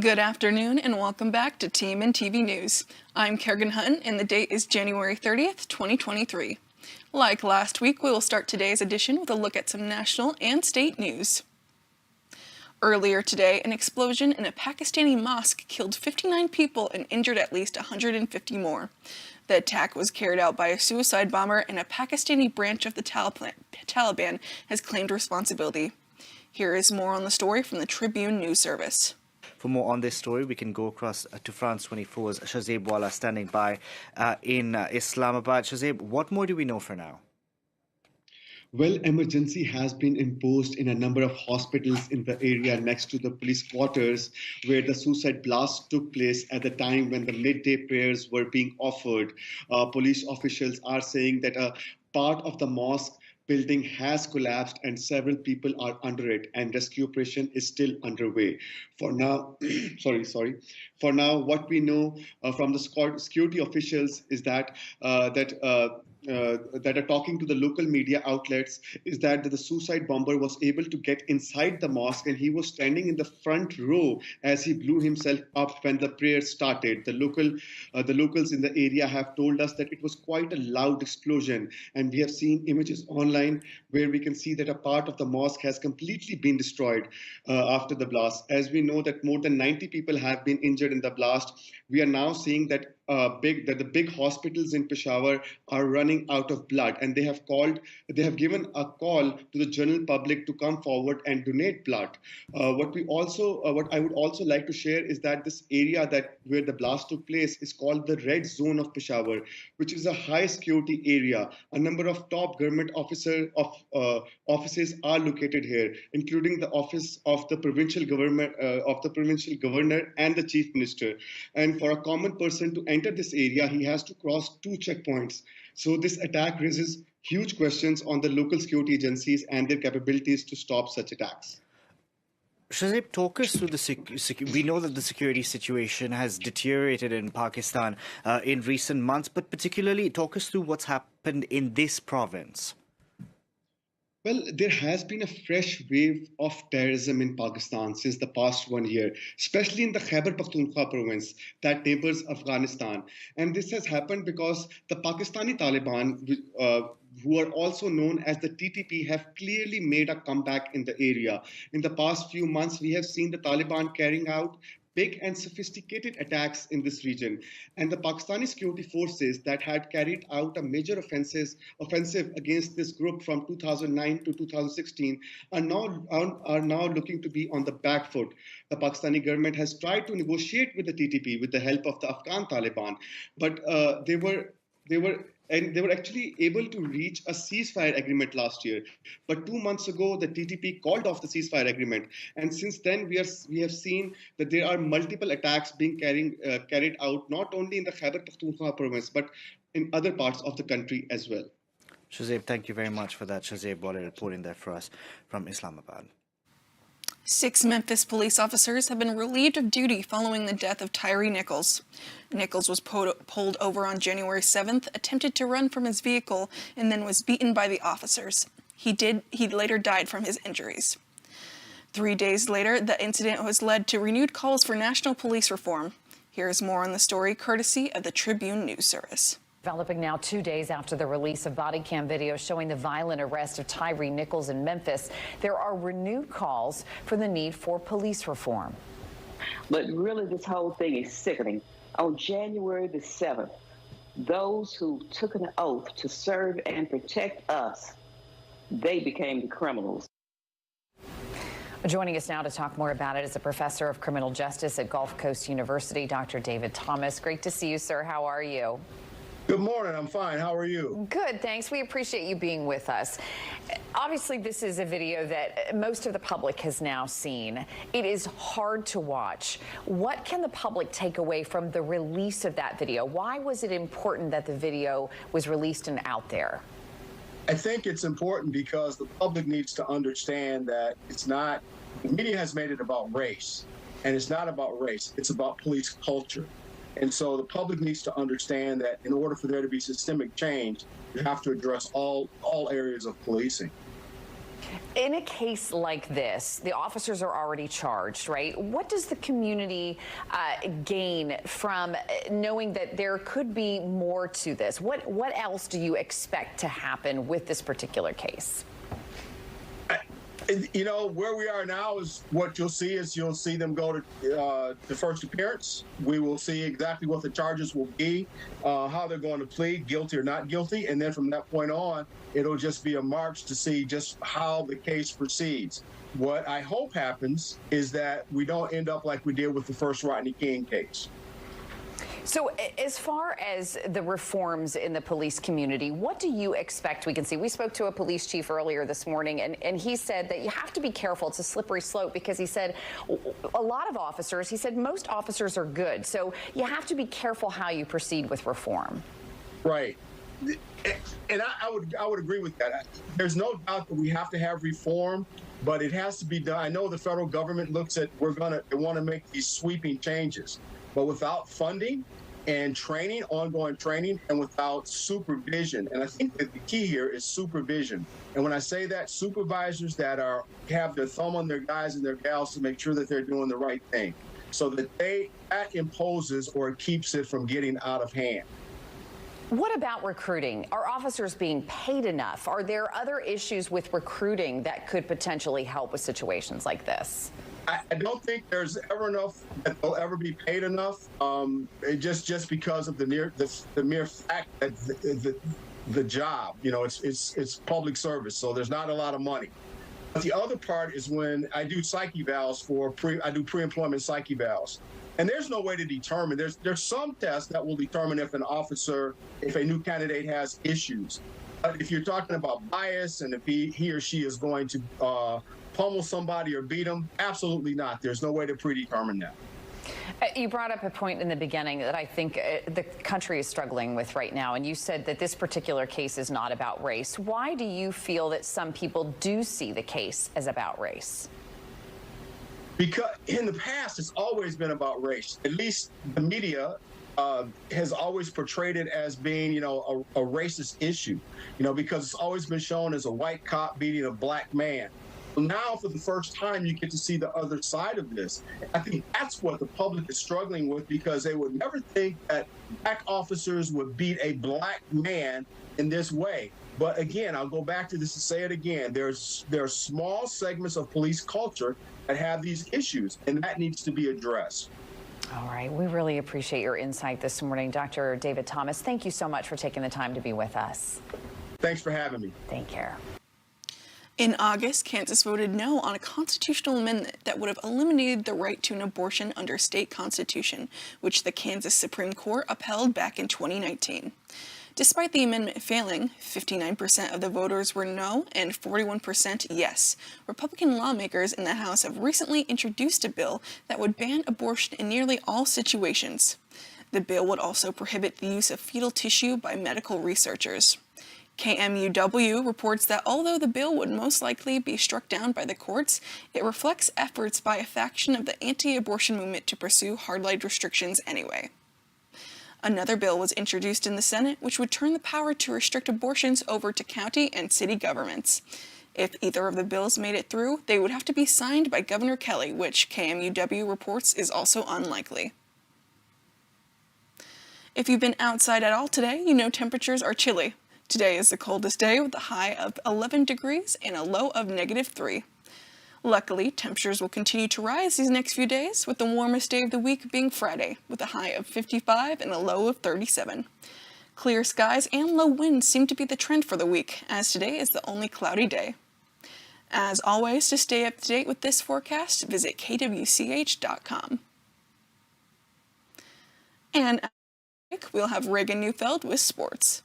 Good afternoon and welcome back to TMNtv News. I'm Kerrigan Hutton and the date is January 30th, 2023. Like last week, we will start today's edition with a look at some national and state news. Earlier today, an explosion in a Pakistani mosque killed 59 people and injured at least 150 more. The attack was carried out by a suicide bomber, and a Pakistani branch of the Taliban has claimed responsibility. Here is more on the story from the Tribune News Service. For more on this story, we can go across to France 24's Shazeb Wala standing by in Islamabad. Shazeb, what more do we know for now? Well, emergency has been imposed in a number of hospitals in the area next to the police quarters where the suicide blast took place at the time when the midday prayers were being offered. Police officials are saying that a part of the mosque building has collapsed and several people are under it, and rescue operation is still underway. For now, For now, what we know from the security officials is that that are talking to the local media outlets is that the suicide bomber was able to get inside the mosque and he was standing in the front row as he blew himself up when the prayer started. The locals in the area have told us that it was quite a loud explosion, and we have seen images online where we can see that a part of the mosque has completely been destroyed after the blast. As we know that more than 90 people have been injured in the blast, we are now seeing that the big hospitals in Peshawar are running out of blood, and they have given a call to the general public to come forward and donate blood. What I would also like to share is that this area where the blast took place is called the Red Zone of Peshawar, which is a high security area. A number of top government offices are located here, including the office of the provincial governor and the chief minister. And for a common person to enter this area, he has to cross 2 checkpoints. So this attack raises huge questions on the local security agencies and their capabilities to stop such attacks. Shazeb, talk us through we know that the security situation has deteriorated in Pakistan in recent months, but particularly talk us through what's happened in this province. Well, there has been a fresh wave of terrorism in Pakistan since the past 1 year, especially in the Khyber Pakhtunkhwa province that neighbors Afghanistan. And this has happened because the Pakistani Taliban, who are also known as the TTP, have clearly made a comeback in the area. In the past few months, we have seen the Taliban carrying out big and sophisticated attacks in this region. And the Pakistani security forces that had carried out a major offensive against this group from 2009 to 2016 are now looking to be on the back foot. The Pakistani government has tried to negotiate with the TTP with the help of the Afghan Taliban, but they were actually able to reach a ceasefire agreement last year. But 2 months ago, the TTP called off the ceasefire agreement. And since then, we have seen that there are multiple attacks being carried out, not only in the Khyber Pakhtunkhwa province, but in other parts of the country as well. Shazeb, thank you very much for that. Shazeb Wala reporting there for us from Islamabad. 6 Memphis police officers have been relieved of duty following the death of Tyree Nichols. Nichols was pulled over on January 7th, attempted to run from his vehicle, and then was beaten by the officers. He later died from his injuries. 3 days later, the incident was led to renewed calls for national police reform. Here's more on the story courtesy of the Tribune News Service. Developing now 2 days after the release of body cam video showing the violent arrest of Tyree Nichols in Memphis, there are renewed calls for the need for police reform. But really, this whole thing is sickening. On January the 7th, those who took an oath to serve and protect us, they became the criminals. Joining us now to talk more about it is a professor of criminal justice at Gulf Coast University, Dr. David Thomas. Great to see you, sir. How are you? Good morning. I'm fine. How are you? Good, thanks. We appreciate you being with us. Obviously, this is a video that most of the public has now seen. It is hard to watch. What can the public take away from the release of that video? Why was it important that the video was released and out there? I think it's important because the public needs to understand that the media has made it about race, and it's not about race. It's about police culture. And so the public needs to understand that in order for there to be systemic change, you have to address all areas of policing. In a case like this, the officers are already charged, right? What does the community gain from knowing that there could be more to this? What else do you expect to happen with this particular case? You know, where we are now is what you'll see them go to the first appearance. We will see exactly what the charges will be, how they're going to plead, guilty or not guilty. And then from that point on, it'll just be a march to see just how the case proceeds. What I hope happens is that we don't end up like we did with the first Rodney King case. So as far as the reforms in the police community, what do you expect we can see? We spoke to a police chief earlier this morning, and he said that you have to be careful. It's a slippery slope because he said a lot of officers, he said most officers are good. So you have to be careful how you proceed with reform. Right. And I would agree with that. There's no doubt that we have to have reform, but it has to be done. I know the federal government looks at they want to make these sweeping changes, but without funding and training, ongoing training, and without supervision. And I think that the key here is supervision. And when I say that, supervisors that have their thumb on their guys and their gals to make sure that they're doing the right thing, so that that imposes or keeps it from getting out of hand. What about recruiting? Are officers being paid enough? Are there other issues with recruiting that could potentially help with situations like this? I don't think there's ever enough that they'll ever be paid enough. Just because of the mere fact that the job, you know, it's public service, so there's not a lot of money. But the other part is when I do psyche evals I do pre-employment psyche evals. And there's no way to determine. There's some tests that will determine if a new candidate has issues. But if you're talking about bias and if he or she is going to pummel somebody or beat them, absolutely not. There's no way to predetermine that. You brought up a point in the beginning that I think the country is struggling with right now, and you said that this particular case is not about race. Why do you feel that some people do see the case as about race? Because in the past, it's always been about race. At least the media has always portrayed it as being, you know, a racist issue, you know, because it's always been shown as a white cop beating a black man. Now, for the first time, you get to see the other side of this. I think that's what the public is struggling with, because they would never think that black officers would beat a black man in this way. But again, I'll go back to this and say it again. There are small segments of police culture that have these issues, and that needs to be addressed. All right. We really appreciate your insight this morning, Dr. David Thomas. Thank you so much for taking the time to be with us. Thanks for having me. Take care. In August, Kansas voted no on a constitutional amendment that would have eliminated the right to an abortion under state constitution, which the Kansas Supreme Court upheld back in 2019. Despite the amendment failing, 59% of the voters were no and 41% yes. Republican lawmakers in the House have recently introduced a bill that would ban abortion in nearly all situations. The bill would also prohibit the use of fetal tissue by medical researchers. KMUW reports that although the bill would most likely be struck down by the courts, it reflects efforts by a faction of the anti-abortion movement to pursue hard-line restrictions anyway. Another bill was introduced in the Senate, which would turn the power to restrict abortions over to county and city governments. If either of the bills made it through, they would have to be signed by Governor Kelly, which KMUW reports is also unlikely. If you've been outside at all today, you know temperatures are chilly. Today is the coldest day with a high of 11 degrees and a low of -3. Luckily, temperatures will continue to rise these next few days, with the warmest day of the week being Friday, with a high of 55 and a low of 37. Clear skies and low winds seem to be the trend for the week, as today is the only cloudy day. As always, to stay up to date with this forecast, visit kwch.com. And after the break, we'll have Reagan Neufeld with sports.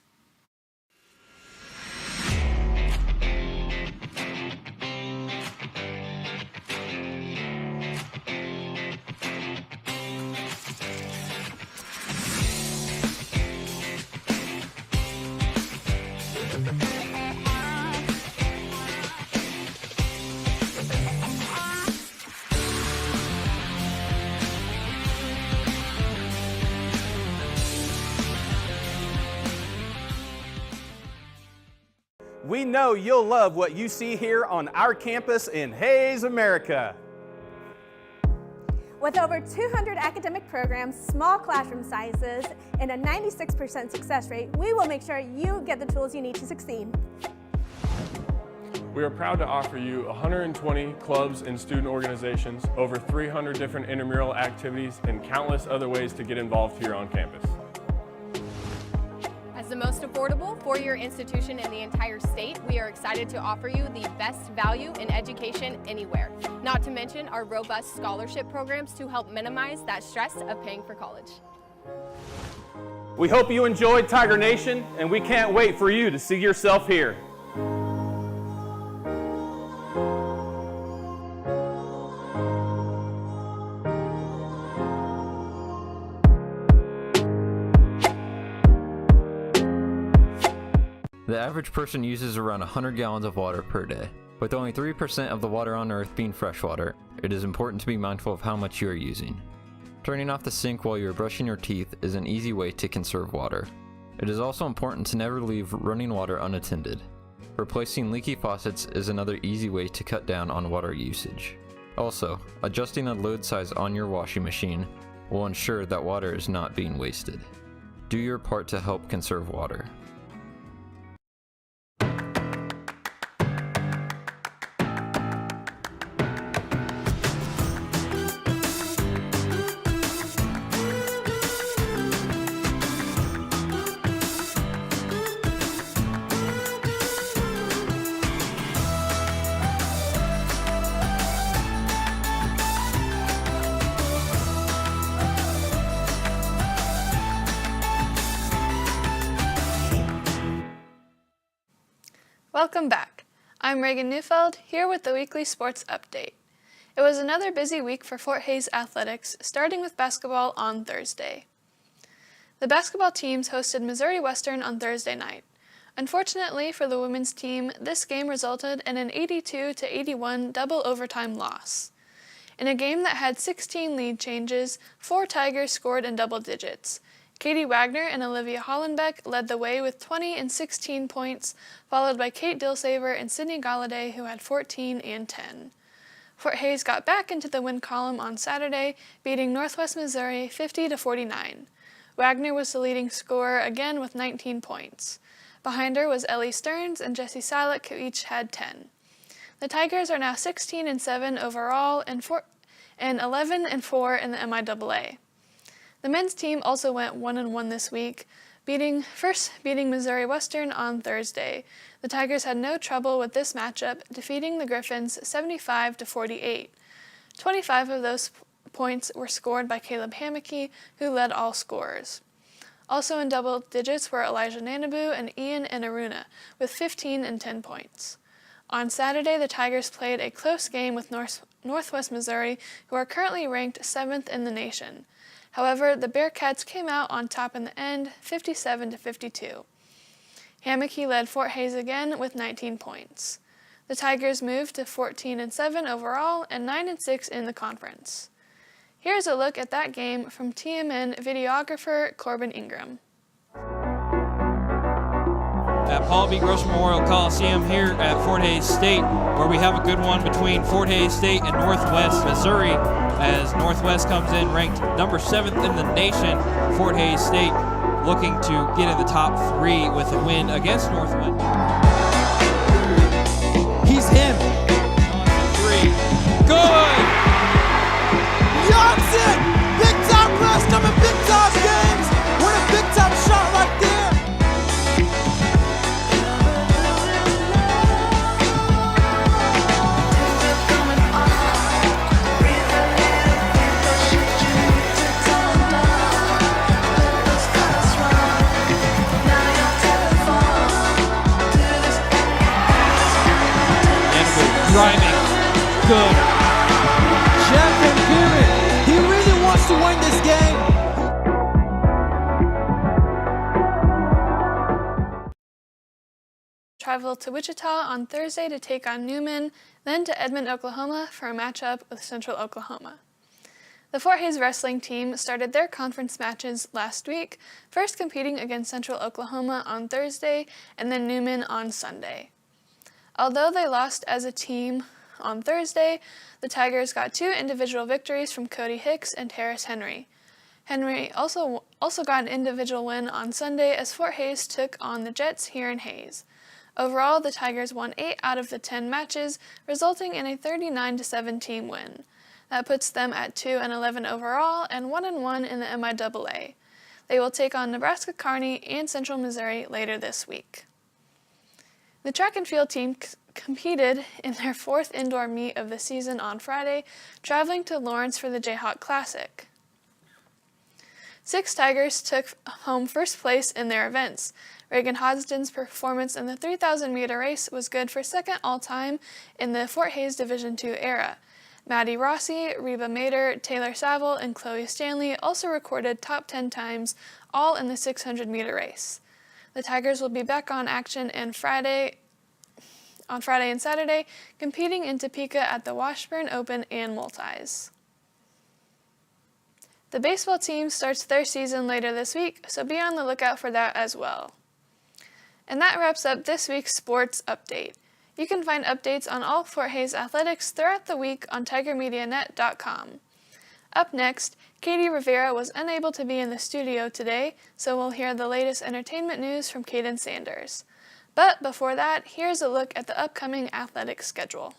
We know you'll love what you see here on our campus in Hayes, America. With over 200 academic programs, small classroom sizes, and a 96% success rate, we will make sure you get the tools you need to succeed. We are proud to offer you 120 clubs and student organizations, over 300 different intramural activities, and countless other ways to get involved here on campus. As the most affordable four-year institution in the entire state, we are excited to offer you the best value in education anywhere. Not to mention our robust scholarship programs to help minimize that stress of paying for college. We hope you enjoyed Tiger Nation, and we can't wait for you to see yourself here. The average person uses around 100 gallons of water per day. With only 3% of the water on Earth being freshwater, it is important to be mindful of how much you are using. Turning off the sink while you are brushing your teeth is an easy way to conserve water. It is also important to never leave running water unattended. Replacing leaky faucets is another easy way to cut down on water usage. Also, adjusting the load size on your washing machine will ensure that water is not being wasted. Do your part to help conserve water. Welcome back. I'm Reagan Neufeld, here with the weekly sports update. It was another busy week for Fort Hays athletics, starting with basketball on Thursday. The basketball teams hosted Missouri Western on Thursday night. Unfortunately for the women's team, this game resulted in an 82-81 double overtime loss. In a game that had 16 lead changes, 4 Tigers scored in double digits. Katie Wagner and Olivia Hollenbeck led the way with 20 and 16 points, followed by Kate Dilsaver and Sydney Galladay, who had 14 and 10. Fort Hays got back into the win column on Saturday, beating Northwest Missouri 50-49. Wagner was the leading scorer again with 19 points. Behind her was Ellie Stearns and Jessie Silik, who each had 10. The Tigers are now 16 and 7 overall and 11 and 4 in the MIAA. The men's team also went 1-1 this week, beating Missouri Western on Thursday. The Tigers had no trouble with this matchup, defeating the Griffins 75-48. 25 of those points were scored by Caleb Hammocky, who led all scorers. Also in double digits were Elijah Nanabu and Ian Inaruna, with 15 and 10 points. On Saturday, the Tigers played a close game with Northwest Missouri, who are currently ranked 7th in the nation. However, the Bearcats came out on top in the end, 57-52. Hammocky led Fort Hays again with 19 points. The Tigers moved to 14 and 7 overall and 9 and 6 in the conference. Here's a look at that game from TMN videographer Corbin Ingram. At Paul B. Gross Memorial Coliseum here at Fort Hays State, where we have a good one between Fort Hays State and Northwest Missouri, as Northwest comes in ranked number 7th in the nation. Fort Hays State looking to get in the top 3 with a win against Northwest. He's him. On to 3. Good! Johnson! Big time rush coming big time games! What a big time shot right there! Driving. Good. Jeff Van Buren, he really wants to win this game. Travel to Wichita on Thursday to take on Newman, then to Edmond, Oklahoma for a matchup with Central Oklahoma. The Fort Hays wrestling team started their conference matches last week, first competing against Central Oklahoma on Thursday and then Newman on Sunday. Although they lost as a team on Thursday, the Tigers got 2 individual victories from Cody Hicks and Terrace Henry. Henry also got an individual win on Sunday as Fort Hays took on the Jets here in Hays. Overall, the Tigers won 8 out of the 10 matches, resulting in a 39-7 team win. That puts them at 2-11 overall and 1-1 in the MIAA. They will take on Nebraska Kearney and Central Missouri later this week. The track and field team competed in their 4th indoor meet of the season on Friday, traveling to Lawrence for the Jayhawk Classic. 6 Tigers took home first place in their events. Reagan Hodgson's performance in the 3,000-meter race was good for 2nd all-time in the Fort Hays Division II era. Maddie Rossi, Reba Mader, Taylor Saville, and Chloe Stanley also recorded top 10 times, all in the 600-meter race. The Tigers will be back on action on Friday and Saturday, competing in Topeka at the Washburn Open and Multis. The baseball team starts their season later this week, so be on the lookout for that as well. And that wraps up this week's sports update. You can find updates on all Fort Hays athletics throughout the week on TigerMediaNet.com. Up next, Katie Rivera was unable to be in the studio today, so we'll hear the latest entertainment news from Caden Sanders. But before that, here's a look at the upcoming athletic schedule.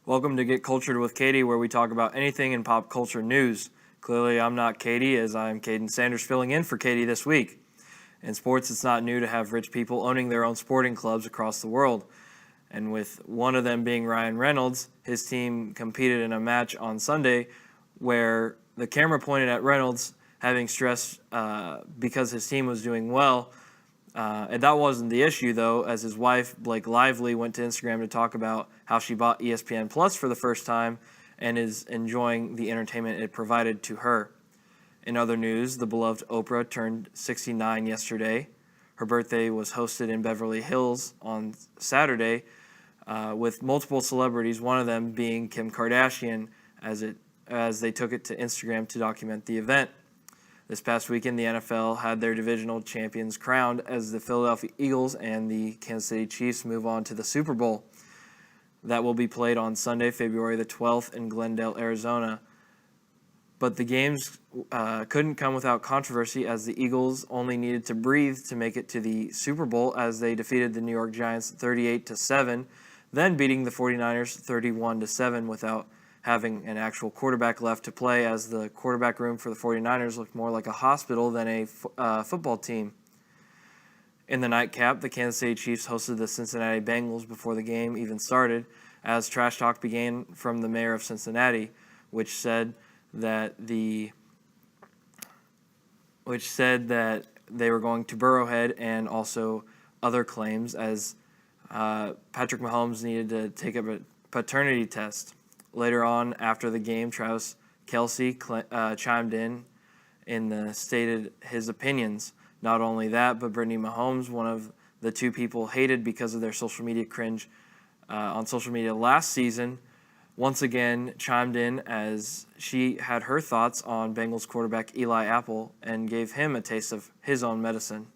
Welcome to Get Cultured with Katie, where we talk about anything in pop culture news. Clearly, I'm not Katie, as I'm Caden Sanders filling in for Katie this week. In sports, it's not new to have rich people owning their own sporting clubs across the world. And with one of them being Ryan Reynolds, his team competed in a match on Sunday where the camera pointed at Reynolds, having stress because his team was doing well. And that wasn't the issue, though, as his wife, Blake Lively, went to Instagram to talk about how she bought ESPN Plus for the first time and is enjoying the entertainment it provided to her. In other news, the beloved Oprah turned 69 yesterday. Her birthday was hosted in Beverly Hills on Saturday with multiple celebrities, one of them being Kim Kardashian, as they took it to Instagram to document the event. This past weekend, the NFL had their divisional champions crowned as the Philadelphia Eagles and the Kansas City Chiefs move on to the Super Bowl. That will be played on Sunday, February the 12th in Glendale, Arizona. But the games couldn't come without controversy, as the Eagles only needed to breathe to make it to the Super Bowl as they defeated the New York Giants 38-7, then beating the 49ers 31-7 without having an actual quarterback left to play, as the quarterback room for the 49ers looked more like a hospital than a football team. In the nightcap, the Kansas City Chiefs hosted the Cincinnati Bengals before the game even started, as trash talk began from the mayor of Cincinnati, which said that they were going to Burrowhead, and also other claims, as Patrick Mahomes needed to take a paternity test. Later on, after the game, Travis Kelce chimed in stated his opinions. Not only that, but Brittany Mahomes, one of the 2 people hated because of their social media cringe on social media last season, once again chimed in as she had her thoughts on Bengals quarterback Eli Apple and gave him a taste of his own medicine.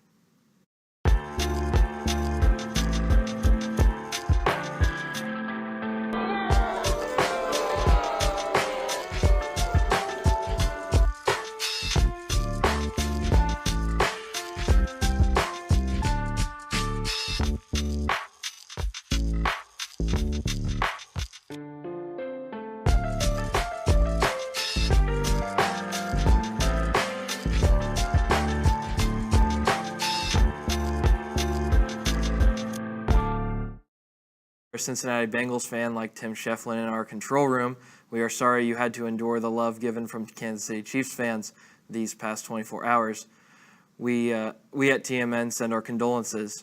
A Cincinnati Bengals fan like Tim Shefflin in our control room, we are sorry you had to endure the love given from Kansas City Chiefs fans these past 24 hours. We at TMN send our condolences.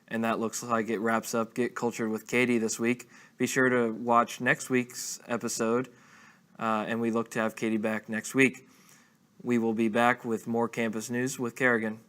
And that looks like it wraps up Get Cultured with Katie this week. Be sure to watch next week's episode, and we look to have Katie back next week. We will be back with more campus news with Kerrigan.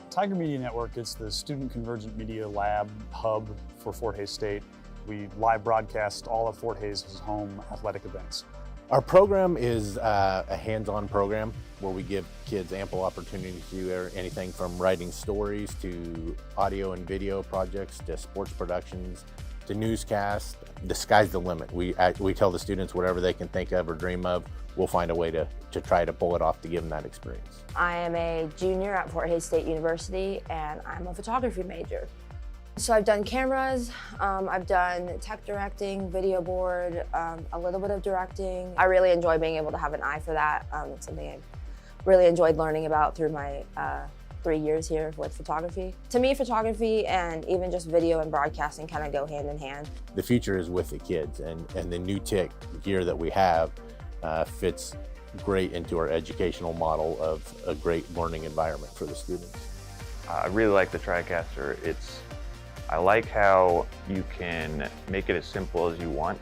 Tiger Media Network is the student convergent media lab hub for Fort Hays State. We live broadcast all of Fort Hays' home athletic events. Our program is a hands-on program where we give kids ample opportunity to do anything from writing stories to audio and video projects to sports productions to newscasts. The sky's the limit. We tell the students whatever they can think of or dream of, we'll find a way to try to pull it off to give them that experience. I am a junior at Fort Hays State University and I'm a photography major. So I've done cameras, I've done tech directing, video board, a little bit of directing. I really enjoy being able to have an eye for that. It's something I've really enjoyed learning about through my 3 years here with photography. To me, photography and even just video and broadcasting kind of go hand in hand. The future is with the kids, and the new tech gear that we have fits great into our educational model of a great learning environment for the students. I really like the TriCaster. I like how you can make it as simple as you want,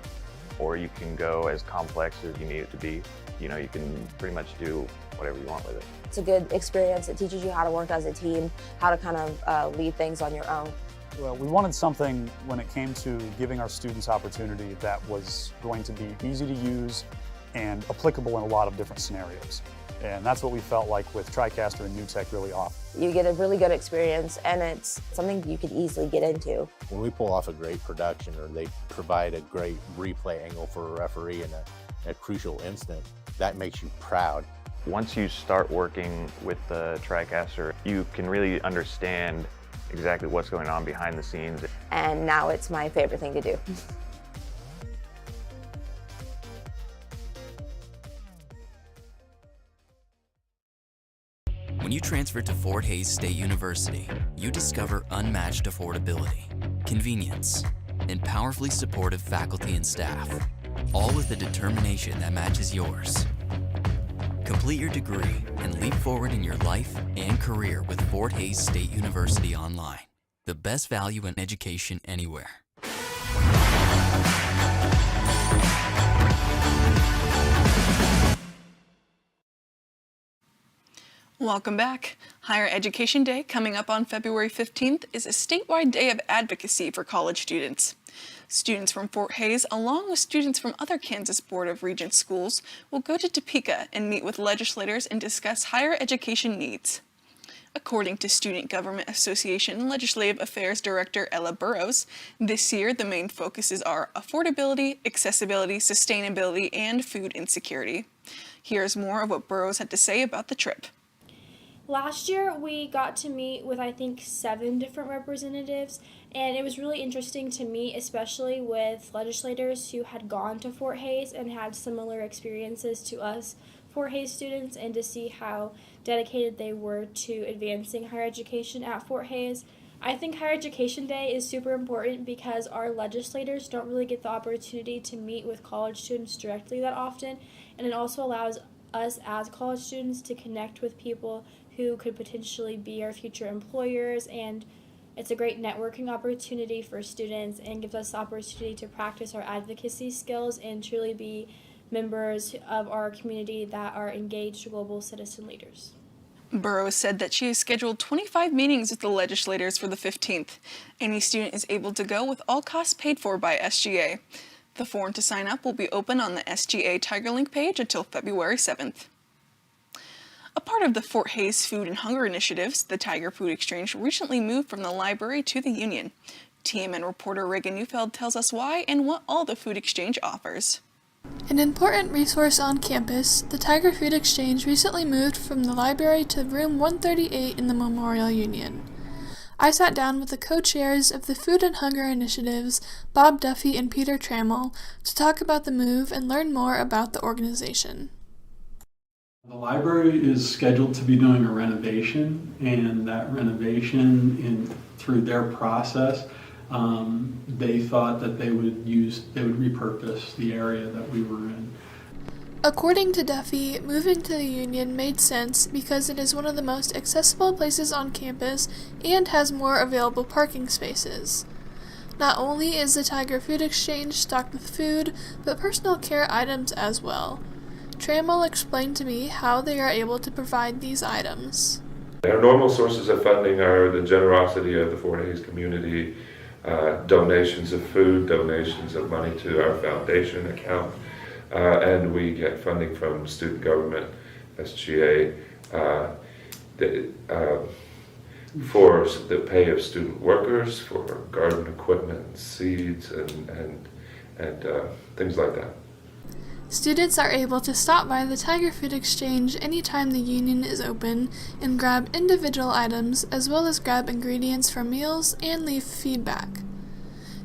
or you can go as complex as you need it to be. You know, you can pretty much do whatever you want with it. It's a good experience. It teaches you how to work as a team, how to kind of lead things on your own. Well, we wanted something when it came to giving our students opportunity that was going to be easy to use and applicable in a lot of different scenarios. And that's what we felt like with TriCaster and New Tech really offer. You get a really good experience and it's something you could easily get into. When we pull off a great production or they provide a great replay angle for a referee in a crucial instant, that makes you proud. Once you start working with the TriCaster, you can really understand exactly what's going on behind the scenes. And now it's my favorite thing to do. When you transfer to Fort Hays State University, you discover unmatched affordability, convenience, and powerfully supportive faculty and staff, all with a determination that matches yours. Complete your degree and leap forward in your life and career with Fort Hays State University Online, the best value in education anywhere. Welcome back. Higher Education Day, coming up on February 15th, is a statewide day of advocacy for college students. Students from Fort Hays, along with students from other Kansas Board of Regents schools, will go to Topeka and meet with legislators and discuss higher education needs. According to Student Government Association Legislative Affairs Director Ella Burrows, this year the main focuses are affordability, accessibility, sustainability, and food insecurity. Here's more of what Burrows had to say about the trip. Last year we got to meet with I think 7 different representatives, and it was really interesting to meet especially with legislators who had gone to Fort Hays and had similar experiences to us Fort Hays students, and to see how dedicated they were to advancing higher education at Fort Hays. I think Higher Education Day is super important because our legislators don't really get the opportunity to meet with college students directly that often, and it also allows us as college students to connect with people who could potentially be our future employers, and it's a great networking opportunity for students and gives us the opportunity to practice our advocacy skills and truly be members of our community that are engaged global citizen leaders. Burrows said that she has scheduled 25 meetings with the legislators for the 15th. Any student is able to go with all costs paid for by SGA. The form to sign up will be open on the SGA TigerLink page until February 7th. A part of the Fort Hays Food and Hunger Initiatives, the Tiger Food Exchange recently moved from the library to the Union. TMN reporter Reagan Neufeld tells us why and what all the Food Exchange offers. An important resource on campus, the Tiger Food Exchange recently moved from the library to room 138 in the Memorial Union. I sat down with the co-chairs of the Food and Hunger Initiatives, Bob Duffy and Peter Trammell, to talk about the move and learn more about the organization. The library is scheduled to be doing a renovation, and that renovation, through their process, they thought that they would repurpose the area that we were in. According to Duffy, moving to the Union made sense because it is one of the most accessible places on campus and has more available parking spaces. Not only is the Tiger Food Exchange stocked with food, but personal care items as well. Trammell explained to me how they are able to provide these items. Our normal sources of funding are the generosity of the Fort Hays community, donations of food, donations of money to our foundation account, and we get funding from student government, SGA, for the pay of student workers, for garden equipment, seeds, and things like that. Students are able to stop by the Tiger Food Exchange anytime the Union is open and grab individual items as well as grab ingredients for meals and leave feedback.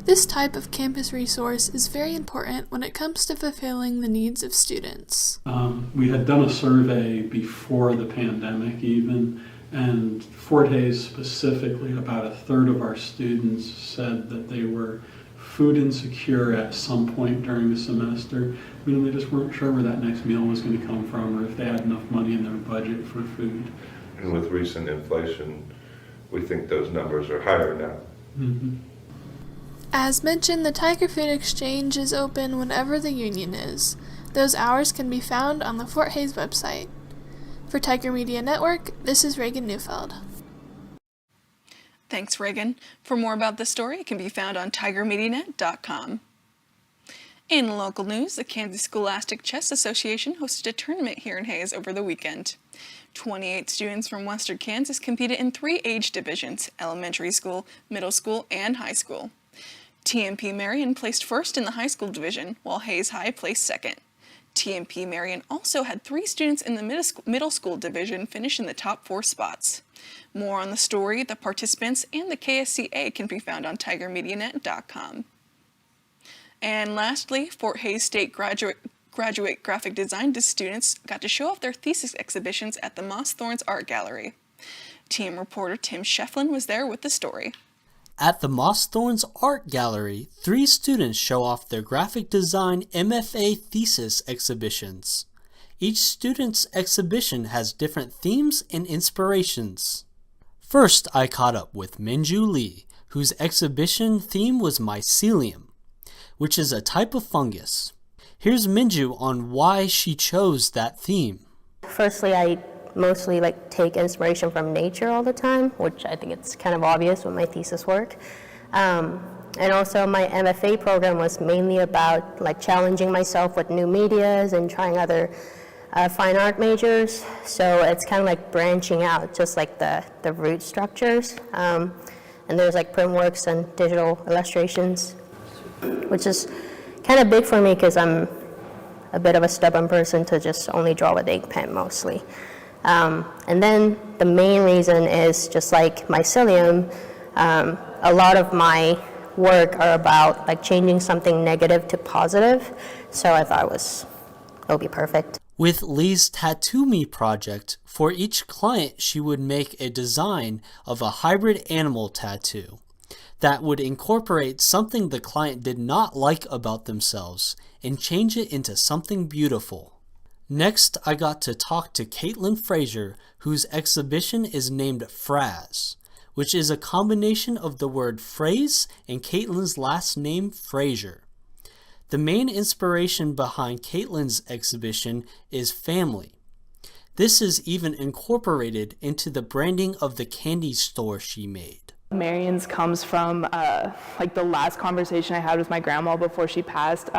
This type of campus resource is very important when it comes to fulfilling the needs of students. We had done a survey before the pandemic even, and Fort Hays specifically, about a third of our students said that they were food insecure at some point during the semester. They just weren't sure where that next meal was going to come from or if they had enough money in their budget for food. And with recent inflation, we think those numbers are higher now. Mm-hmm. As mentioned, the Tiger Food Exchange is open whenever the Union is. Those hours can be found on the Fort Hays website. For Tiger Media Network, this is Reagan Neufeld. Thanks, Reagan. For more about this story, it can be found on tigermedianet.com. In local news, the Kansas Scholastic Chess Association hosted a tournament here in Hays over the weekend. 28 students from western Kansas competed in 3 age divisions: elementary school, middle school, and high school. TMP Marion placed first in the high school division, while Hays High placed second. TMP Marion also had 3 students in the middle school division finish in the top 4 spots. More on the story, the participants, and the KSCA can be found on tigermedianet.com. And lastly, Fort Hays State graduate graphic design students got to show off their thesis exhibitions at the Moss Thorns Art Gallery. Team reporter Tim Shefflin was there with the story. At the Moss Thorns Art Gallery, 3 students show off their graphic design MFA thesis exhibitions. Each student's exhibition has different themes and inspirations. First, I caught up with Minju Lee, whose exhibition theme was mycelium, which is a type of fungus. Here's Minju on why she chose that theme. Firstly, I mostly take inspiration from nature all the time, which I think it's kind of obvious with my thesis work. And also my MFA program was mainly about challenging myself with new medias and trying other fine art majors. So it's kind of branching out, just like the root structures. And there's print works and digital illustrations, which is kind of big for me because I'm a bit of a stubborn person to just only draw with ink pen mostly. And then the main reason is just like mycelium, a lot of my work are about changing something negative to positive, so I thought it would be perfect. With Lee's Tattoo Me project, for each client she would make a design of a hybrid animal tattoo that would incorporate something the client did not like about themselves and change it into something beautiful. Next, I got to talk to Caitlin Frazier, whose exhibition is named Fraz, which is a combination of the word phrase and Caitlin's last name, Frazier. The main inspiration behind Caitlin's exhibition is family. This is even incorporated into the branding of the candy store she made. Marion's comes from the last conversation I had with my grandma before she passed.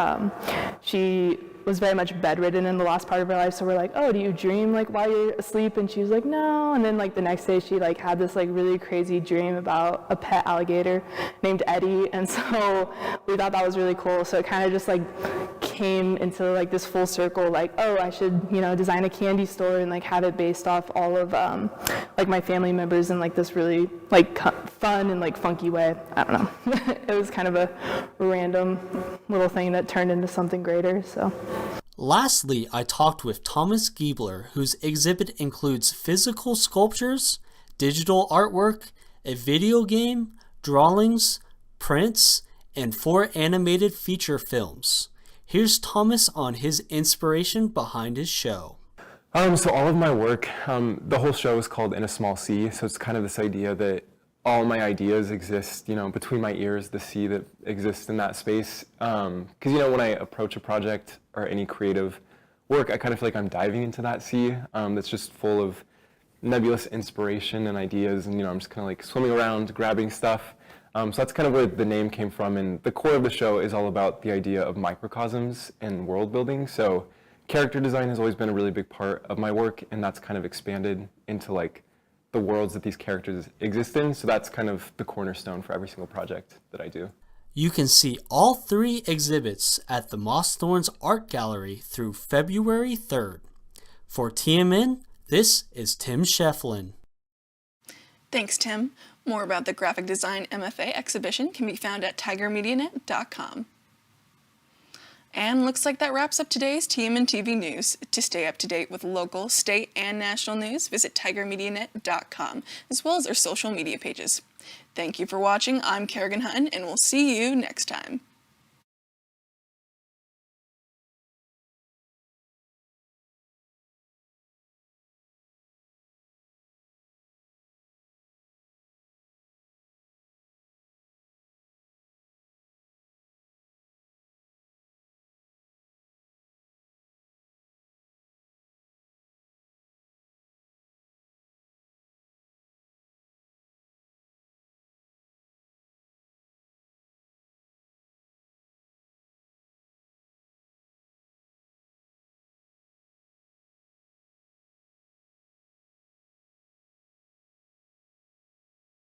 She was very much bedridden in the last part of her life, so we're like, oh, do you dream while you're asleep? And she was like, no. And then the next day she had this really crazy dream about a pet alligator named Eddie, and so we thought that was really cool. So it kind of just came into this full circle, oh, I should design a candy store and have it based off all of my family members in this really fun and funky way. I don't know. It was kind of a random little thing that turned into something greater. So Lastly, I talked with Thomas Giebler, whose exhibit includes physical sculptures, digital artwork, a video game, drawings, prints, and 4 animated feature films. Here's Thomas on his inspiration behind his show. So all of my work, the whole show is called In a Small Sea, so it's kind of this idea that all my ideas exist, between my ears, the sea that exists in that space. Because, when I approach a project or any creative work, I kind of feel like I'm diving into that sea that's just full of nebulous inspiration and ideas, and, I'm just kind of like swimming around, grabbing stuff. So that's kind of where the name came from, and the core of the show is all about the idea of microcosms and world building. So character design has always been a really big part of my work, and that's kind of expanded into like the worlds that these characters exist in. So that's kind of the cornerstone for every single project that I do. You can see all 3 exhibits at the Moss Thorns Art Gallery through February 3rd. For TMN, this is Tim Shefflin. Thanks, Tim. More about the Graphic Design MFA exhibition can be found at tigermedianet.com. And looks like that wraps up today's TMNtv News. To stay up to date with local, state, and national news, visit tigermedianet.com, as well as our social media pages. Thank you for watching. I'm Kerrigan Hutton, and we'll see you next time.